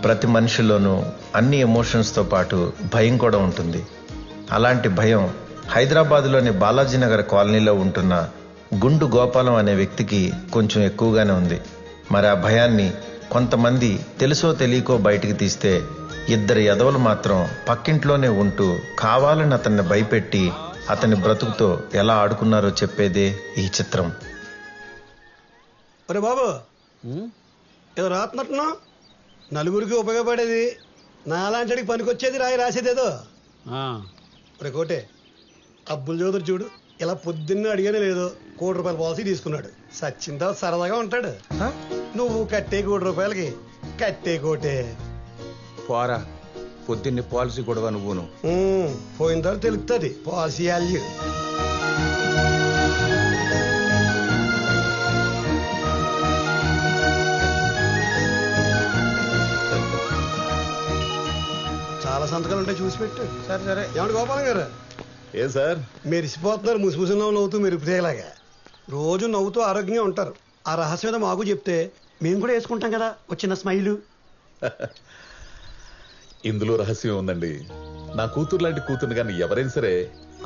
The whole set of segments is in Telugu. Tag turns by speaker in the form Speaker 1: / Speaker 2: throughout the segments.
Speaker 1: ప్రతి మనిషిలోనూ అన్ని ఎమోషన్స్తో పాటు భయం కూడా ఉంటుంది. అలాంటి భయం హైదరాబాద్లోని బాలాజీనగర్ కాలనీలో ఉంటున్న గుండు గోపాలం అనే వ్యక్తికి కొంచెం ఎక్కువగానే ఉంది. మరి ఆ భయాన్ని కొంతమంది తెలుసో తెలియకో బయటికి తీస్తే, ఇద్దరు ఎదవలు మాత్రం పక్కింట్లోనే ఉంటూ కావాలని అతన్ని భయపెట్టి అతని బ్రతుకుతో ఎలా ఆడుకున్నారో చెప్పేదే ఈ చిత్రం.
Speaker 2: ఒరే బాబు, ఏదో రాత్నట్టున్నా నలుగురికి ఉపయోగపడేది, నాలాంటికి పనికొచ్చేది రాసేదేదో. ఒరే కోటే, అబ్బుల్ చౌదరి చూడు, ఇలా పొద్దున్న అడిగానే లేదు ₹1,00,00,000 పాలసీ తీసుకున్నాడు. సచ్చిందా సరదాగా ఉంటాడు. నువ్వు కట్టే ₹1,00,00,000కి కట్టే కోటే
Speaker 3: పోరా, పొద్దున్నే పాలసీ గొడవ నువ్వును.
Speaker 2: పోయిన తర్వాత తెలుస్తుంది పాలసీ వాల్యూ. చాలా సంతకాలు ఉంటాయి, చూసి పెట్టు.
Speaker 3: సరే సరే.
Speaker 2: ఏమంటే గోపాలం గారు,
Speaker 4: ఏ సార్
Speaker 2: మెరిసిపోతున్నారు ముసిముసిలో నవ్వుతూ మెరుపుతేలాగా. రోజు నవ్వుతూ ఆరోగ్యంగా ఉంటారు. ఆ రహస్యం ఏదో మాకు చెప్తే మేము కూడా వేసుకుంటాం కదా వచ్చిన స్మైలు.
Speaker 4: ఇందులో రహస్యం ఉందండి. నా కూతురు లాంటి కూతురు కానీ ఎవరైనా సరే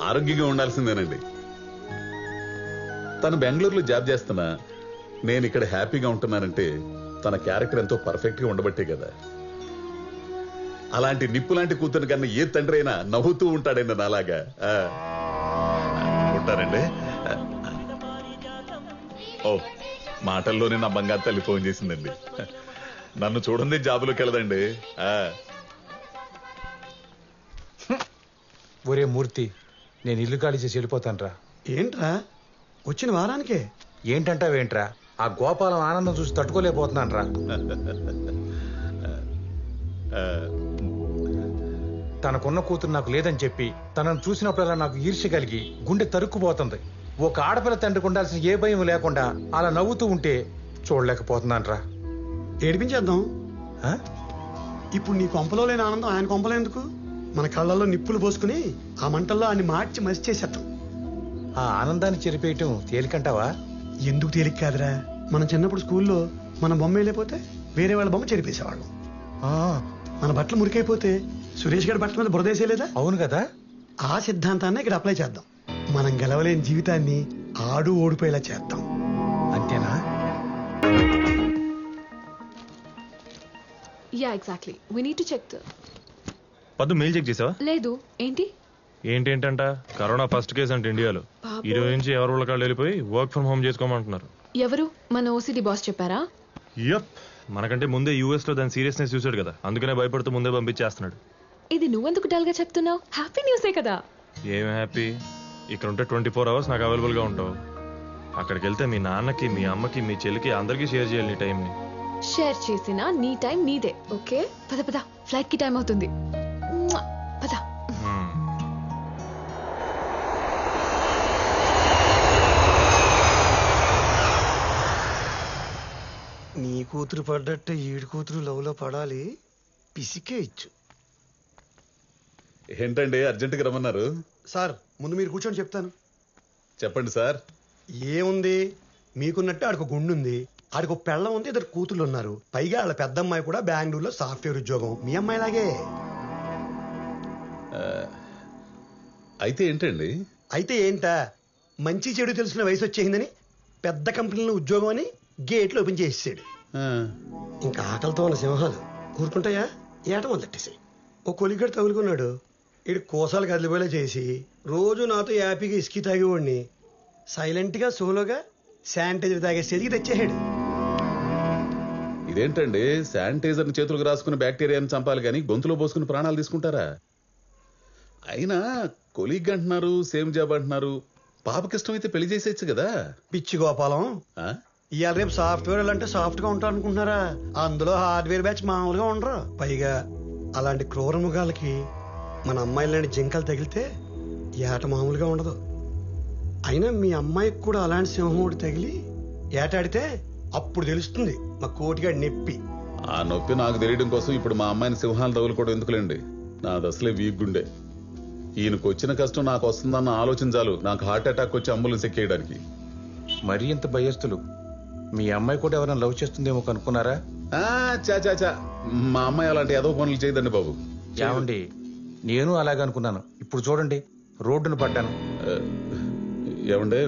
Speaker 4: ఆరోగ్యంగా ఉండాల్సిందేనండి. తను బెంగళూరులో జాబ్ చేస్తున్నా నేను ఇక్కడ హ్యాపీగా ఉంటున్నానంటే తన క్యారెక్టర్ ఎంతో పర్ఫెక్ట్ గా ఉండబట్టే కదా. అలాంటి నిప్పు లాంటి కూతురు కన్నా ఏ తండ్రి అయినా నవ్వుతూ ఉంటాడండి నాలాగా. ఉంటారండి. ఓ, మాటల్లోనే నా బంగారు తల్లి ఫోన్ చేసిందండి. నన్ను చూడండి జాబులోకి వెళ్ళదండి.
Speaker 3: ఒరే మూర్తి, నేను ఇల్లు ఖాళీ చేసి వెళ్ళిపోతానురా.
Speaker 2: ఏంట్రా వచ్చిన వారానికే?
Speaker 3: ఏంటంటావేంట్రా, ఆ గోపాలం ఆనందం చూసి తట్టుకోలేకపోతున్నాను రా. తనకున్న కూతురు నాకు లేదని చెప్పి తనను చూసినప్పుడల్లా నాకు ఈర్ష్య కలిగి గుండె తరుక్కుపోతుంది. ఒక ఆడపిల్ల తండ్రికి ఉండాల్సిన ఏ భయం లేకుండా అలా నవ్వుతూ ఉంటే చూడలేకపోతున్నాను రా.
Speaker 2: ఏడిపించేద్దాం. ఇప్పుడు నీ కొంపలో లేని ఆనందం ఆయన కొంపలో ఎందుకు? మన కళ్ళల్లో నిప్పులు పోసుకుని ఆ మంటల్లో ఆయన మార్చి మసి చేసేద్దాం.
Speaker 3: ఆ ఆనందాన్ని చెరిపేయటం తేలికంటావా?
Speaker 2: ఎందుకు తేలిక కాదురా, మనం చిన్నప్పుడు స్కూల్లో మన బొమ్మ వెళ్ళిపోతే వేరే వాళ్ళ బొమ్మ చెరిపేసేవాళ్ళం. మన బట్టలు మురికైపోతే సురేష్ గారి బట్టల మీద బురదేసేలేదా?
Speaker 3: అవును కదా.
Speaker 2: ఆ సిద్ధాంతాన్ని ఇక్కడ అప్లై చేద్దాం. మనం గెలవలేని జీవితాన్ని ఆడు ఓడిపోయేలా చేద్దాం.
Speaker 3: అంతేనా?
Speaker 5: Yeah exactly. We need to check.
Speaker 6: Paddu mail check చేసావా?
Speaker 5: లేదు. ఏంటి
Speaker 6: ఏంటంట? కరోనా ఫస్ట్ కేసు అంటే ఇండియాలో. ఈ రోజు నుంచి ఎవరి వాళ్ళ కాళ్ళు వెళ్ళిపోయి వర్క్ ఫ్రం హోమ్ చేసుకోమంటున్నారు.
Speaker 5: ఎవరు? మన ఓసిడి బాస్ చెప్పారా?
Speaker 6: యప్, మనకంటే ముందే యూఎస్ లో దాని సీరియస్నెస్ చూసాడు కదా, అందుకనే భయపడుతూ ముందే పంపించేస్తున్నాడు.
Speaker 5: ఇది నువ్వెందుకు డల్ గా చెప్తున్నావు? హ్యాపీ న్యూసే కదా.
Speaker 6: ఏం హ్యాపీ? ఇక్కడ ఉంటే 24 hours నాకు అవైలబుల్ గా ఉంటావు. అక్కడికి వెళ్తే మీ నాన్నకి, మీ అమ్మకి, మీ చెల్లికి అందరికీ షేర్ చేయాలి నీ టైం ని.
Speaker 5: షేర్ చేసినా నీ టైం నీదే. ఓకే, పద పద, ఫ్లైట్ కి టైం అవుతుంది. పద.
Speaker 2: నీ కూతురు పడ్డట్టు ఈడు కూతురు లవ్ లో పడాలి. పిసికే ఇచ్చు.
Speaker 4: ఏంటండి అర్జెంటుగా రమ్మన్నారు?
Speaker 2: సార్ ముందు మీరు కూర్చొని చెప్తాను.
Speaker 4: చెప్పండి సార్.
Speaker 2: ఏముంది, మీకున్నట్టు ఆడికి గుండుంది, ఆడికి పెళ్ళం ఉంది, ఇద్దరు కూతుళ్ళు ఉన్నారు. పైగా వాళ్ళ పెద్ద అమ్మాయి కూడా బెంగళూరులో సాఫ్ట్వేర్ ఉద్యోగం. మీ అమ్మాయిలాగే.
Speaker 4: అయితే ఏంటండి?
Speaker 2: అయితే ఏంటా, మంచి చెడు తెలిసిన వయసు వచ్చేసిందని పెద్ద కంపెనీలో ఉద్యోగం అని గేట్లు ఓపెన్ చేసేసాడు. ఇంకా ఆకలితో ఉన్న సింహాలు ఊరుకుంటాయా? ఏట మొదలెట్టేసాయి. ఓ కొలిగడు తగులుకున్నాడు. ఇడు కోసాలు కదిలిపోయేలా చేసి రోజు నాతో హ్యాపీగా ఇసుకి తాగేవాడిని సైలెంట్గా సోలోగా శానిటైజర్ తాగే స్టేజ్కి తెచ్చేసాడు.
Speaker 4: ఇదేంటండి, శానిటైజర్ చేతులకు రాసుకుని బ్యాక్టీరియాని చంపాలి కానీ గొంతులో పోసుకుని ప్రాణాలు తీసుకుంటారా? అయినా కొలీగ్ అంటున్నారు, సేమ్ జాబ్ అంటున్నారు. పాపకిష్టం అయితే పెళ్లి చేసేయచ్చు కదా.
Speaker 2: పిచ్చి గోపాలం, ఇవాళ రేపు సాఫ్ట్వేర్ అంటే సాఫ్ట్ గా ఉంటారు అనుకుంటున్నారా? అందులో హార్డ్వేర్ బ్యాచ్ మామూలుగా ఉండరు. పైగా అలాంటి క్రూర మృగాలకి మన అమ్మాయిలాంటి జింకలు తగిలితే ఏట మామూలుగా ఉండదు. అయినా మీ అమ్మాయికి కూడా అలాంటి సింహముడు తగిలి ఏటాడితే అప్పుడు తెలుస్తుంది మా కోటిగాడి నొప్పి.
Speaker 4: ఆ నొప్పి నాకు తెలియడం కోసం ఇప్పుడు మా అమ్మాయిని సింహాలు తగులుకోవడం ఎందుకులేండి. నాది అసలే వీక్ గుండె. ఈయనకు వచ్చిన కష్టం నాకు వస్తుందన్న ఆలోచన చాలు నాకు హార్ట్ అటాక్ వచ్చి అంబులెన్స్ ఎక్కేయడానికి.
Speaker 3: మరీ ఇంత భయస్తులు. మీ అమ్మాయి కూడా ఎవరైనా లవ్ చేస్తుందేమో కనుక్కున్నారా?
Speaker 4: చా మా అమ్మాయి అలాంటి ఏదో పనులు చేయదండి బాబు.
Speaker 3: ఏమండి నేను అలాగే అనుకున్నాను. ఇప్పుడు చూడండి రోడ్డును పడ్డాను.
Speaker 4: ఏమండే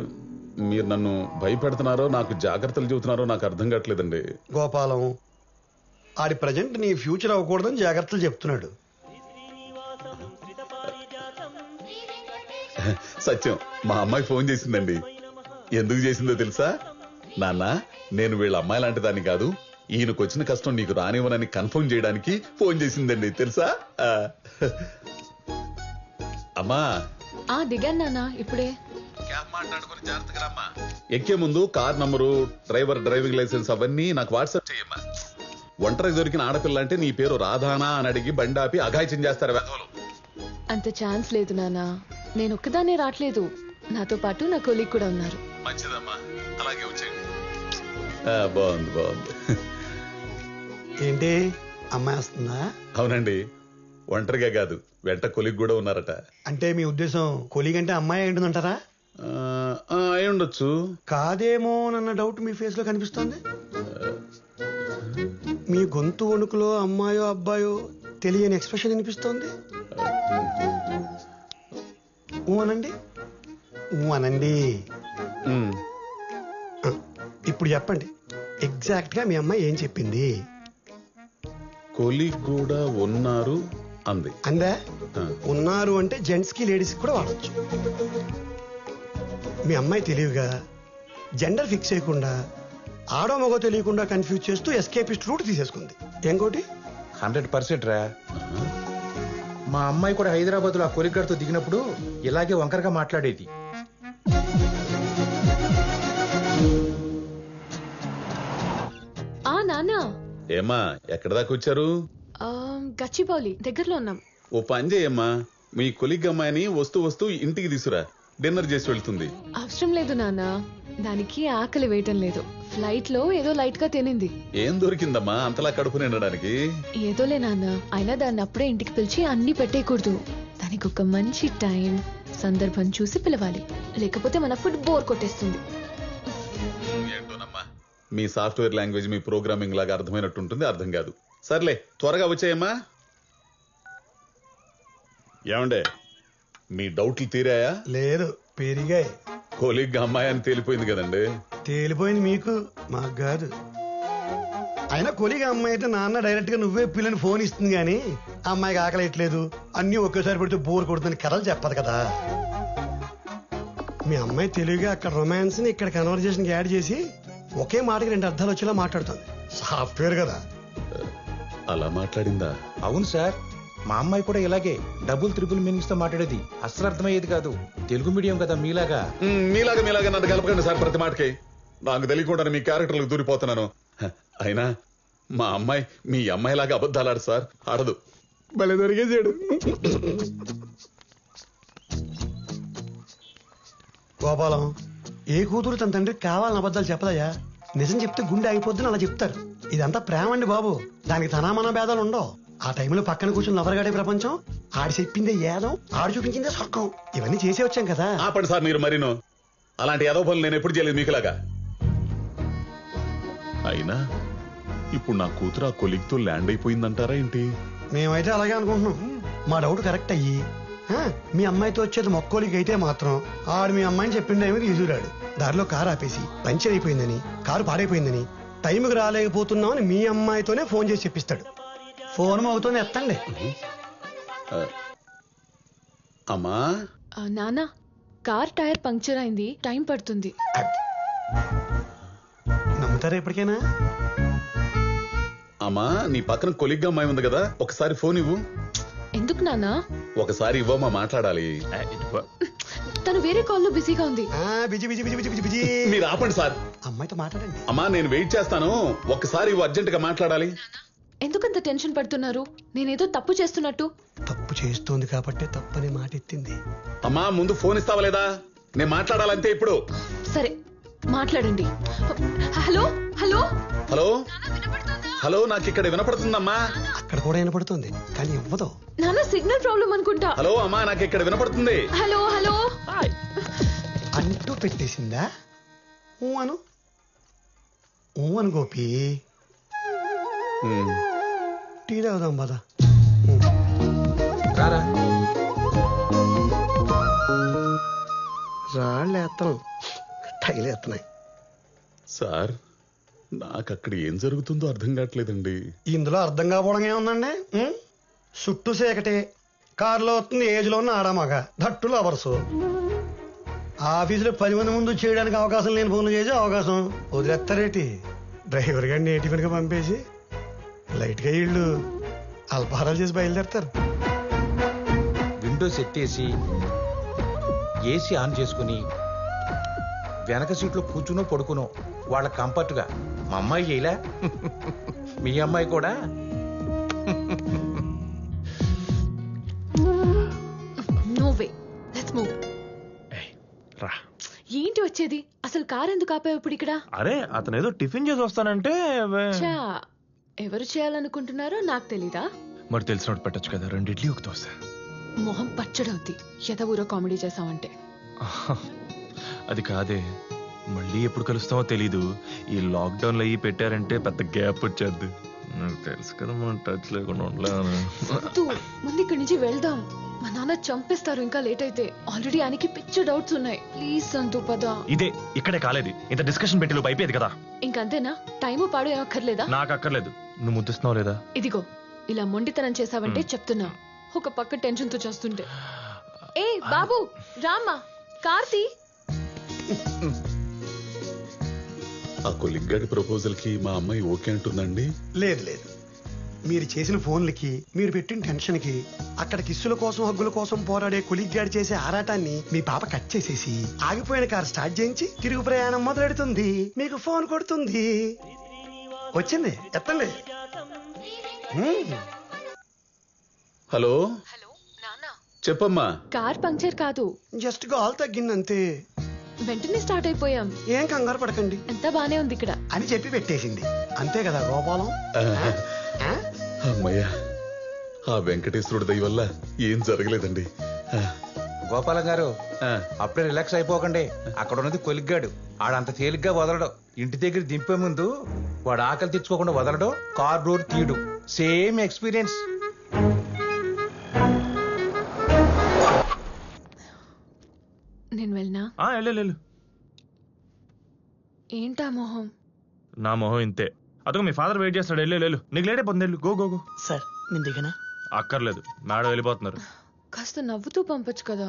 Speaker 4: మీరు నన్ను భయపెడుతున్నారో నాకు జాగ్రత్తలు చెబుతున్నారో నాకు అర్థం కావట్లేదండి.
Speaker 2: గోపాలం ఆడి ప్రజెంట్ నీ ఫ్యూచర్ అవ్వకూడదని జాగ్రత్తలు చెప్తున్నాడు.
Speaker 4: సత్యం మా అమ్మాయి ఫోన్ చేసిందండి. ఎందుకు చేసిందో తెలుసా? నాన్న నేను వీళ్ళ అమ్మాయి లాంటి దాన్ని కాదు, ఈయనకు వచ్చిన కష్టం నీకు రానివ్వనని కన్ఫర్మ్ చేయడానికి ఫోన్ చేసిందండి తెలుసా. అమ్మా
Speaker 5: దిగాను నాన్న ఇప్పుడే.
Speaker 4: ఎక్కే ముందు car number, driver driving licence అవన్నీ నాకు వాట్సాప్ చేయమ్మా. ఒంటరి దొరికిన ఆడపిల్ల అంటే నీ పేరు రాధానా అని అడిగి బండి ఆపి అఘాయిత్యం చేస్తారు వెధవలు.
Speaker 5: అంత ఛాన్స్ లేదు నాన్న. నేను ఒక్కదాన్నే రావట్లేదు, నాతో పాటు నా కొలీగ్ కూడా ఉన్నారు.
Speaker 4: మంచిదమ్మా, అలాగే వచ్చేయండి. బాగుంది బాగుంది.
Speaker 2: ఏంటి అమ్మాయి వస్తుందా?
Speaker 4: అవునండి, ఒంటరిగా కాదు వెంట కొలిగ్ కూడా ఉన్నారట.
Speaker 2: అంటే మీ ఉద్దేశం కొలీగ్ అంటే అమ్మాయి ఏంటంటారా?
Speaker 4: అయి ఉండొచ్చు.
Speaker 2: కాదేమో అన్న డౌట్ మీ ఫేస్ లో కనిపిస్తోంది. మీ గొంతు వణుకులో అమ్మాయో అబ్బాయో తెలియని ఎక్స్ప్రెషన్ వినిపిస్తోంది. అనండి అనండి. ఇప్పుడు చెప్పండి, ఎగ్జాక్ట్ గా మీ అమ్మాయి ఏం చెప్పింది?
Speaker 4: కొలిగ్ కూడా ఉన్నారు అంది.
Speaker 2: అందా? ఉన్నారు అంటే జెంట్స్ కి లేడీస్ కూడా వాడచ్చు. మీ అమ్మాయి తెలివిగా జెండర్ ఫిక్స్ చేయకుండా ఆడో మగో తెలియకుండా కన్ఫ్యూజ్ చేస్తూ ఎస్కేపిస్ట్ రూట్ తీసేసుకుంది. ఇంకోటి
Speaker 3: 100% రా. మా అమ్మాయి కూడా హైదరాబాద్ లో ఆ కొలిగ్గాడితో దిగినప్పుడు ఇలాగే వంకరగా మాట్లాడేది.
Speaker 5: నాన్న
Speaker 4: ఏమ్మా ఎక్కడ దాకా వచ్చారు?
Speaker 5: గచ్చిబౌలి దగ్గరలో ఉన్నాం.
Speaker 4: ఓ పని చేయమ్మా, మీ కొలిగ్ అమ్మాయిని వస్తూ వస్తూ ఇంటికి తీసురా, డిన్నర్ చేసి వెళ్తుంది.
Speaker 5: అవసరం లేదు నాన్న, దానికి ఆకలి వేయటం లేదు. ఫ్లైట్ లో ఏదో లైట్ గా తినింది.
Speaker 4: ఏం దొరికిందమ్మా అంతలా కడుపు నిండడానికి?
Speaker 5: ఏదోలే నాన్న, అయినా దాన్ని అప్పుడే ఇంటికి పిలిచి అన్ని పెట్టేయకూడదు. దానికి ఒక మంచి టైం సందర్భం చూసి పిలవాలి, లేకపోతే మన ఫుడ్ బోర్ కొట్టేస్తుంది.
Speaker 4: ఏంటోనమ్మా, మీ సాఫ్ట్వేర్ లాంగ్వేజ్ మీ ప్రోగ్రామింగ్ లాగా అర్థమైనట్టు ఉంటుంది, అర్థం కాదు. సర్లే త్వరగా వచ్చాయమ్మా. ఏమండే మీ డౌట్లు తీరాయా?
Speaker 2: లేదు, పెరిగాయి.
Speaker 4: కొలిగ్ అమ్మాయి అని తేలిపోయింది కదండి.
Speaker 2: తేలిపోయింది మీకు, మాకు కాదు. అయినా కొలిగా అమ్మాయి అయితే నాన్న డైరెక్ట్ గా నువ్వే పిల్లని ఫోన్ ఇస్తుంది గానీ అమ్మాయికి ఆకలేయట్లేదు అన్ని ఒకేసారి పెడితే బోర్ కొడుతుంది కథలు చెప్పదు కదా. మీ అమ్మాయి తెలివిగా అక్కడ రొమాన్స్ ని ఇక్కడ కన్వర్జేషన్ యాడ్ చేసి ఒకే మాటకి 2 అర్థాలు వచ్చేలా మాట్లాడుతుంది. సాఫ్ట్వేర్ కదా.
Speaker 4: అలా మాట్లాడిందా?
Speaker 3: అవును సార్, మా అమ్మాయి కూడా ఇలాగే డబుల్ త్రిబుల్ మీనింగ్స్ తో మాట్లాడేది. అస్సలు అర్థమయ్యేది కాదు. తెలుగు మీడియం కదా మీలాగా.
Speaker 4: మీలాగా నన్ను కలపకండి సార్ ప్రతి మాటకి. నాకు తెలియకుండా మీ క్యారెక్టర్లకు దూరిపోతున్నాను. అయినా మా అమ్మాయి మీ అమ్మాయిలాగా అబద్ధాలు ఆడు సార్, ఆడదు.
Speaker 2: భలే దొరికేసాడు. గోపాలం, ఏ కూతురు తన తండ్రికి కావాలని అబద్ధాలు చెప్పదయ్యా. నిజం చెప్తే గుండె అయిపోద్దని అలా చెప్తారు. ఇదంతా ప్రేమ అండి బాబు, దానికి తనామన భేదాలు ఉండవు. ఆ టైంలో పక్కన కూర్చొని నవరగాడే ప్రపంచం, ఆడి చెప్పిందే ఏదం, ఆడు చూపించిందే సొక్కం. ఇవన్నీ చేసే వచ్చాం కదా.
Speaker 4: ఆపండి సార్ మీరు మరీను. అలాంటి ఏదో పనులు నేను ఎప్పుడు చేయలేదు మీకులాగా. అయినా ఇప్పుడు నా కూతురు ఆ కొలిగ్తో ల్యాండ్ అయిపోయిందంటారా ఏంటి?
Speaker 2: మేమైతే అలాగే అనుకుంటున్నాం. మా డౌట్ కరెక్ట్ అయ్యి మీ అమ్మాయితో వచ్చేది మొక్కోలికి అయితే మాత్రం ఆడు మీ అమ్మాయిని చెప్పిండే ఏమీ తీసుకురాడు. దారిలో కారు ఆపేసి పంచర్ అయిపోయిందని, కారు పాడైపోయిందని, టైంకి రాలేకపోతున్నామని మీ అమ్మాయితోనే ఫోన్ చేసి చెప్పిస్తాడు. ఫోన్ అవుతూనే ఎత్తండి.
Speaker 4: అమ్మా
Speaker 5: నాన్న, కార్ టైర్ పంక్చర్ అయింది, టైం పడుతుంది.
Speaker 2: నమ్ముతారా ఎప్పటికైనా?
Speaker 4: అమ్మా నీ పక్కన కొలిగ్గా అమ్మాయి ఉంది కదా, ఒకసారి ఫోన్ ఇవ్వు.
Speaker 5: ఎందుకు నాన్న?
Speaker 4: ఒకసారి ఇవ్వమ్మా, మాట్లాడాలి.
Speaker 5: తను వేరే కాల్లో బిజీగా ఉంది.
Speaker 2: Busy busy busy busy busy.
Speaker 4: మీరు ఆపండి సార్.
Speaker 2: అమ్మాయితో మాట్లాడండి.
Speaker 4: అమ్మా నేను వెయిట్ చేస్తాను, ఒక్కసారి ఇవ్వు, అర్జెంట్ గా మాట్లాడాలి.
Speaker 5: ఎందుకంత టెన్షన్ పడుతున్నారు? నేనేదో తప్పు చేస్తున్నట్టు.
Speaker 2: తప్పు చేస్తోంది కాబట్టి తప్పని మాట ఎత్తింది.
Speaker 4: అమ్మా ముందు ఫోన్ ఇస్తావా లేదా? నేను మాట్లాడాలంతే ఇప్పుడు.
Speaker 5: సరే మాట్లాడండి. హలో హలో
Speaker 4: హలో హలో, నాకు ఇక్కడ వినపడుతుందమ్మా.
Speaker 2: అక్కడ కూడా వినపడుతుంది కానీ ఇవ్వదు.
Speaker 5: నాన్న సిగ్నల్ ప్రాబ్లం అనుకుంటా.
Speaker 4: హలో అమ్మా, నాకు ఇక్కడ వినపడుతుంది.
Speaker 5: హలో హలో
Speaker 2: అంటూ పెట్టేసిందా? ఊ అను గోపి. అవుదాం పద.
Speaker 3: రారా.
Speaker 2: రాళ్ళు ఎత్తనం టైలు ఎత్తనాయి.
Speaker 4: సార్ నాకు అక్కడ ఏం జరుగుతుందో అర్థం కావట్లేదండి.
Speaker 2: ఇందులో అర్థం కాకపోవడం ఏముందండి? చుట్టూ సేకటే, కారులో వస్తుంది ఏజ్లో ఉన్న ఆడమగ, దట్టు లవర్సు. ఆఫీసులో 10 మంది ముందు చేయడానికి అవకాశం లేని ఫోన్లు చేసే అవకాశం వదిలేస్తారేటి? డ్రైవర్ గారిని టిఫిన్గా పంపేసి లైట్గా ఇళ్ళు అల్పాహారాలు చేసి బయలుదేరతారు.
Speaker 3: విండోస్ ఎత్తేసి ఏసీ ఆన్ చేసుకుని వెనక సీట్లో కూర్చునో పడుకునో వాళ్ళ కంఫర్ట్గా. మా అమ్మాయి చేయలే, మీ అమ్మాయి కూడా.
Speaker 5: No way, let's move.
Speaker 6: రా.
Speaker 5: ఏంటి వచ్చేది? అసలు కార్ ఎందుకు ఆపావు ఇప్పుడు ఇక్కడ?
Speaker 6: అరే అతను ఏదో టిఫిన్ చేసి వస్తానంటే
Speaker 5: చా, ఎవరు చేయాలనుకుంటున్నారో నాకు తెలీదా?
Speaker 6: మరి తెలిసినట్టు పెట్టచ్చు కదా, 2 ఇడ్లీ ఒక దోశ.
Speaker 5: మొహం పచ్చడవుద్ది ఎదవూరో కామెడీ చేసావంటే.
Speaker 6: అది కాదే, మళ్ళీ ఎప్పుడు కలుస్తామో తెలీదు. ఈ లాక్డౌన్ లో అయ్యి పెట్టారంటే పెద్ద గ్యాప్ వచ్చేద్ది. నాకు తెలుసు కదా మనం టచ్ లేకుండా ఉండలేను.
Speaker 5: ముందు ఇక్కడి నుంచి వెళ్దాం. మా నాన్న చంపేస్తారు ఇంకా లేట్ అయితే. ఆల్రెడీ ఆయనకి పిచ్చ డౌట్స్ ఉన్నాయి. ప్లీజ్ సంతు పద.
Speaker 6: ఇదే ఇక్కడే కాలేదు, ఇంత డిస్కషన్ పెట్టి లోపు అయిపోయేది కదా.
Speaker 5: ఇంకంతేనా? టైము పాడు ఏమక్కర్లేదా?
Speaker 6: నాకు అక్కర్లేదు. నువ్వు ముద్దిస్తున్నావు లేదా?
Speaker 5: ఇదిగో ఇలా మొండితనం చేసావంటే చెప్తున్నా, ఒక పక్క టెన్షన్ తో చేస్తుంటే. ఏ బాబు రామ్మా, కార్తీ.
Speaker 4: ఆ కొలిగ్గాడి ప్రపోజల్ కి మా అమ్మాయి ఓకే అంటుందండి.
Speaker 2: లేదు లేదు, మీరు చేసిన ఫోన్లకి, మీరు పెట్టిన టెన్షన్ కి, అక్కడ కిస్సుల కోసం హగ్గుల కోసం పోరాడే కొలిగ్గాడి చేసే ఆరాటాన్ని మీ పాప కట్ చేసేసి ఆగిపోయిన కారు స్టార్ట్ చేయించి తిరుగు ప్రయాణం మొదలెడుతుంది. మీకు ఫోన్ కొడుతుంది. వచ్చింది, ఎత్తండి.
Speaker 4: హలో
Speaker 5: హలో నాన్న,
Speaker 4: చెప్పమ్మా.
Speaker 5: కార్ పంక్చర్ కాదు,
Speaker 2: జస్ట్ గాల్ తగ్గిందంతే.
Speaker 5: వెంటనే స్టార్ట్ అయిపోయాం.
Speaker 2: ఏం కంగారు పడకండి
Speaker 5: ఎంత బానే ఉంది ఇక్కడ
Speaker 2: అని చెప్పి పెట్టేసింది. అంతే కదా గోపాలం? ఆ?
Speaker 4: అమ్మయ్యా, ఆ వెంకటేశ్వరుడి దయ వల్ల ఏం జరగలేదండి.
Speaker 3: గోపాలం గారు,
Speaker 4: ఆ,
Speaker 3: అప్పుడే రిలాక్స్ అయిపోకండి. అక్కడ ఉన్నది కొలిగ్గాడు, ఆడంత తేలిగ్గా వదలడు. ఇంటి దగ్గర దింపే ముందు వాడు ఆకలి తెచ్చుకోకుండా వదలడు, కార్ డోర్ తీయడు. Same experience.
Speaker 5: నేను వెళ్ళనా?
Speaker 6: వెళ్ళు.
Speaker 5: ఏంటా మొహం?
Speaker 6: నా మొహం ఇంతే. అదొక మీ ఫాదర్ వెయిట్ చేస్తాడు. వెళ్ళు, నీకు లేట్ అయిపోతుంది. వెళ్ళు, గో గో గో.
Speaker 2: సార్ నేను దిగనా?
Speaker 6: అక్కర్లేదు, మేడం వెళ్ళిపోతున్నారు.
Speaker 5: కాస్త నవ్వుతూ పంపొచ్చు కదా.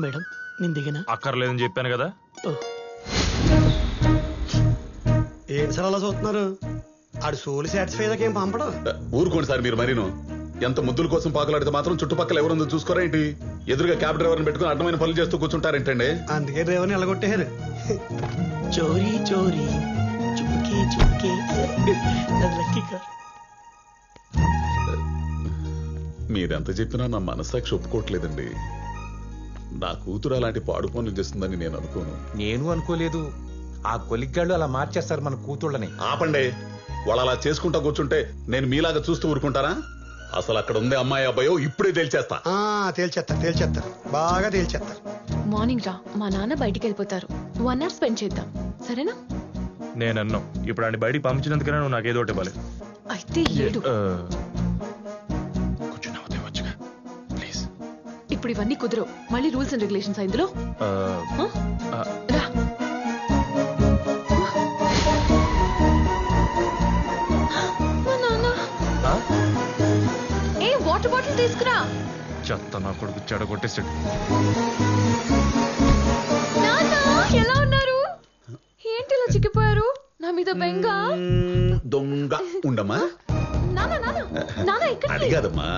Speaker 2: మేడం నేను దిగనా?
Speaker 6: అక్కర్లేదని చెప్పాను కదా.
Speaker 2: ఏం సార్ అలా చూస్తున్నారు? ఆడు సోలు సాటిస్ఫై అయ్యాక ఏం పంపడం?
Speaker 4: ఊరుకోండి సార్ మీరు మరీను. ఎంత ముద్దుల కోసం పాకులాడితే మాత్రం చుట్టుపక్కల ఎవరుందో చూసుకోరా ఏంటి? ఎదురుగా క్యాబ్ డ్రైవర్ని పెట్టుకుని అడ్డమైన పనులు చేస్తూ కూర్చుంటారేంటండి?
Speaker 2: అందుకే డ్రైవర్ని ఎలగొట్టారు.
Speaker 7: చోరీ చోరీ చుప్కే చుప్కే లక్కీ కార్.
Speaker 4: మీరెంత చెప్పినా నా మనస్సాక్షి ఒప్పుకోవట్లేదండి. నా కూతురు అలాంటి పాడు పనులు చేస్తుందని నేను అనుకోను.
Speaker 3: నేను అనుకోలేదు. ఆ కొలిగ్గాళ్ళు అలా మార్చేస్తారు మన కూతుళ్ళని.
Speaker 4: ఆపండి. వాళ్ళు అలా చేసుకుంటా కూర్చుంటే నేను మీలాగా చూస్తూ ఊరుకుంటారా? అసలు అక్కడ ఉంది అమ్మాయి అబ్బాయో ఇప్పుడే తేల్చేస్తా.
Speaker 2: తేల్చేస్తారు, బాగా తేల్చేస్తారు.
Speaker 5: మార్నింగ్ రా, మా నాన్న బయటికి వెళ్ళిపోతారు. 1 hour స్పెండ్ చేద్దాం, సరేనా?
Speaker 6: నేను అన్నాం ఇప్పుడు ఆయన బయటికి పంపించినందుకనే నువ్వు నాకు ఏదో ఒకటి ఇవ్వాలి.
Speaker 5: అయితే ఏడు.
Speaker 6: కొంచెం నవ్వుతే వచ్చుగా ప్లీజ్.
Speaker 5: ఇప్పుడు ఇవన్నీ కుదరవు. మళ్ళీ రూల్స్ అండ్ రెగ్యులేషన్స్ ఇందులో. రా. మా నాన్న. ఏ వాటర్ బాటిల్ తీసుకురా.
Speaker 6: చెత్త నా కొడుకు చెడగొట్టేసాడు.
Speaker 5: నాన్న ఎలా ఉన్నారు? ఏంటి ఇలా చిక్కిపోయారు? నా మీద బెంగ.
Speaker 4: దొంగ ఉండమ్మా.
Speaker 5: నాన్న ఇక్కడ
Speaker 4: అది కాదమ్మా,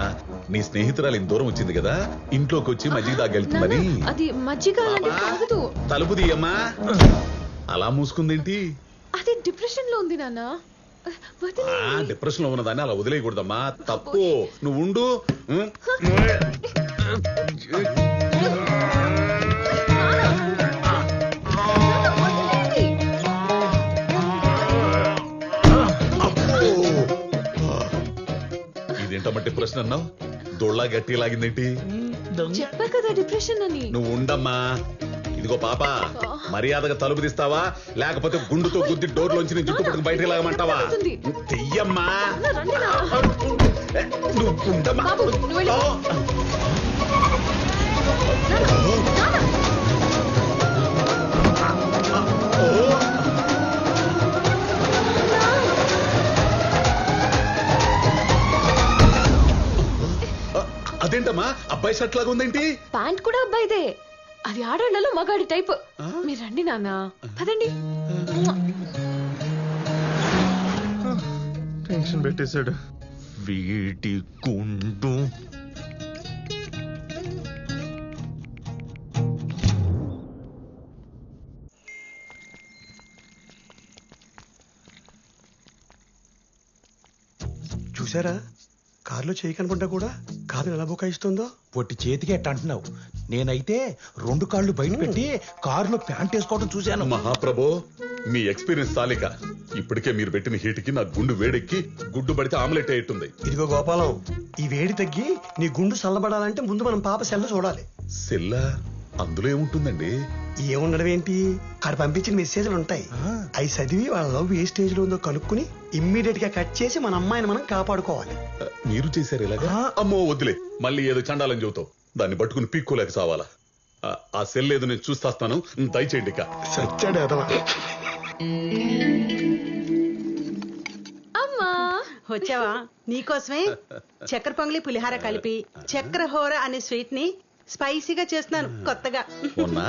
Speaker 4: నీ స్నేహితురాలు ఇంత దూరం వచ్చింది కదా, ఇంట్లోకి వచ్చి మజ్జిగ తాగెళ్తుందని.
Speaker 5: అది మజ్జిగ లాంటి తాగదు.
Speaker 4: తలుపు తీయమ్మా. అలా మూసుకుందేంటి?
Speaker 5: అది డిప్రెషన్ లో ఉంది నాన్న.
Speaker 4: డిప్రెషన్ లో ఉన్నదాన్ని అలా వదిలేయకూడదమ్మా, తప్పు. నువ్వు ఉండు. ఇదేంటమ్మా డిప్రెషన్ అన్నావు? దొళ్ళ గట్టి లాగిందేంటి?
Speaker 5: చెప్పా కదా డిప్రెషన్ అని.
Speaker 4: నువ్వు ఉండమ్మా. ఇదిగో పాప, మర్యాదగా తలుపు తీస్తావా లేకపోతే గుండుతో గుద్ది డోర్లోంచి నీ జుట్టు పట్టుకు బయటకు లాగమంటావా? తెయ్యమ్మా. ఉండమ్మా.
Speaker 5: బాబు నువ్వు వెళ్ళు.
Speaker 4: అదేంటమ్మా అబ్బాయి షర్ట్ లాగా ఉందేంటి?
Speaker 5: ప్యాంట్ కూడా అబ్బాయిదే. అది ఆడాళ్ళలో మగాడి టైప్. మీరు రండి నాన్న, పదండి.
Speaker 6: టెన్షన్ పెట్టేశాడు వీటి గుండు.
Speaker 2: చూసారా, కారులో చేయి కనుకుంటా కూడా కారు ఎలా బుకాయిస్తుందో.
Speaker 3: పొట్టి చేతికి ఎట్ట అంటున్నావు? నేనైతే 2 కాళ్ళు బయట పెట్టి కారులో ప్యాంట్ వేసుకోవడం చూశాను.
Speaker 4: మహాప్రభో, మీ ఎక్స్పీరియన్స్ చాలిక. ఇప్పటికే మీరు పెట్టిన హీట్కి నా గుండు వేడెక్కి గుడ్డు పడితే ఆమ్లెట్ అయ్యేట్టుంది.
Speaker 2: ఇదిగో గోపాలం, ఈ వేడి తగ్గి నీ గుండు చల్లబడాలంటే ముందు మనం పాప సెల్ల చూడాలి.
Speaker 4: సెల్లా అందులో ఏముంటుందండి?
Speaker 2: ఏముండడం ఏంటి, ఆడ పంపించిన మెసేజ్లు ఉంటాయి. అవి చదివి వాళ్ళ లవ్ ఏ స్టేజ్ లో ఉందో కనుక్కుని ఇమ్మీడియట్ గా కట్ చేసి మన అమ్మాయిని మనం కాపాడుకోవాలి.
Speaker 4: మీరు చేశారు ఇలాగా? అమ్మో వద్దులే, మళ్ళీ ఏదో చండాలని చెబుతావు. దాన్ని పట్టుకుని పీక్కోలేక చావాలా? ఆ సెల్ ఏదో నేను చూస్తాను, దయచేయండి ఇక.
Speaker 2: సచ్చాడు అదవా.
Speaker 5: అమ్మా
Speaker 8: వచ్చావా? నీకోసమే చక్కెర పొంగలి పులిహార కలిపి చక్కెర హోర అనే స్వీట్ ని స్పైసీగా చేస్తున్నాను కొత్తగా.
Speaker 4: మొన్న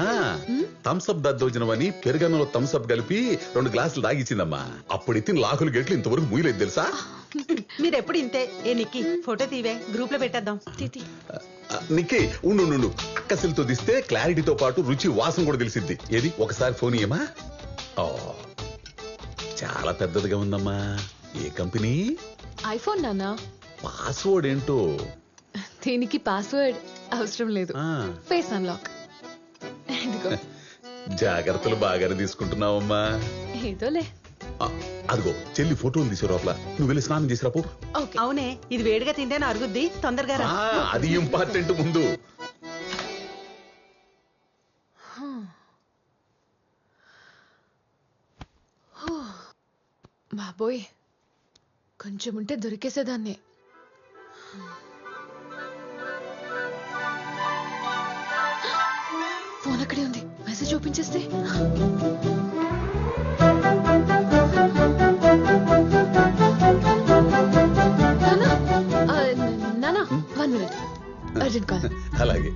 Speaker 4: థమ్స్అప్ దద్దోజనమని పెరుగన్నంలో థమ్స్అప్ కలిపి 2 గ్లాసులు తాగిచ్చిందమ్మా. అప్పుడు ఎత్తిన లాకులు గెట్లు ఇంతవరకు ముయ్యలేదు తెలుసా?
Speaker 8: మీరెప్పుడు ఇంతే. ఏ నిక్కి ఫోటో తీవే, గ్రూప్ లో పెట్టేద్దాం.
Speaker 4: నిక్కి ఉండు, అక్కసిలతో తీస్తే క్లారిటీతో పాటు రుచి వాసన కూడా తెలిసిద్ది. ఏది ఒకసారి ఫోన్ ఇయ్యమా? ఓ చాలా పెద్దదిగా ఉందమ్మా. ఏ కంపెనీ?
Speaker 5: ఐఫోన్ నాన్న.
Speaker 4: పాస్వర్డ్ ఏంటో?
Speaker 5: దీనికి పాస్వర్డ్ అవసరం లేదు,
Speaker 4: ఆ.
Speaker 5: Face unlock.
Speaker 4: జాగ్రత్తలు బాగానే తీసుకుంటున్నావమ్మా.
Speaker 5: ఏదోలే.
Speaker 4: అదిగో చెల్లి ఫోటోలు తీసే లోపల నువ్వు వెళ్ళి స్నానం చేసి రాపో.
Speaker 5: ఓకే.
Speaker 8: అవునే, ఇది వేడిగా తింటేనే అరుగుద్ది, తొందరగా రా.
Speaker 4: అది ఇంపార్టెంట్ ముందు.
Speaker 5: బాబోయ్, కొంచెం ఉంటే దొరికేసేదాన్ని. ఫోన్ అక్కడే ఉంది, మెసేజ్ ఓపెన్ చేస్తే. నానా 1 minute, అర్జెంట్ కాల్.
Speaker 4: అలాగే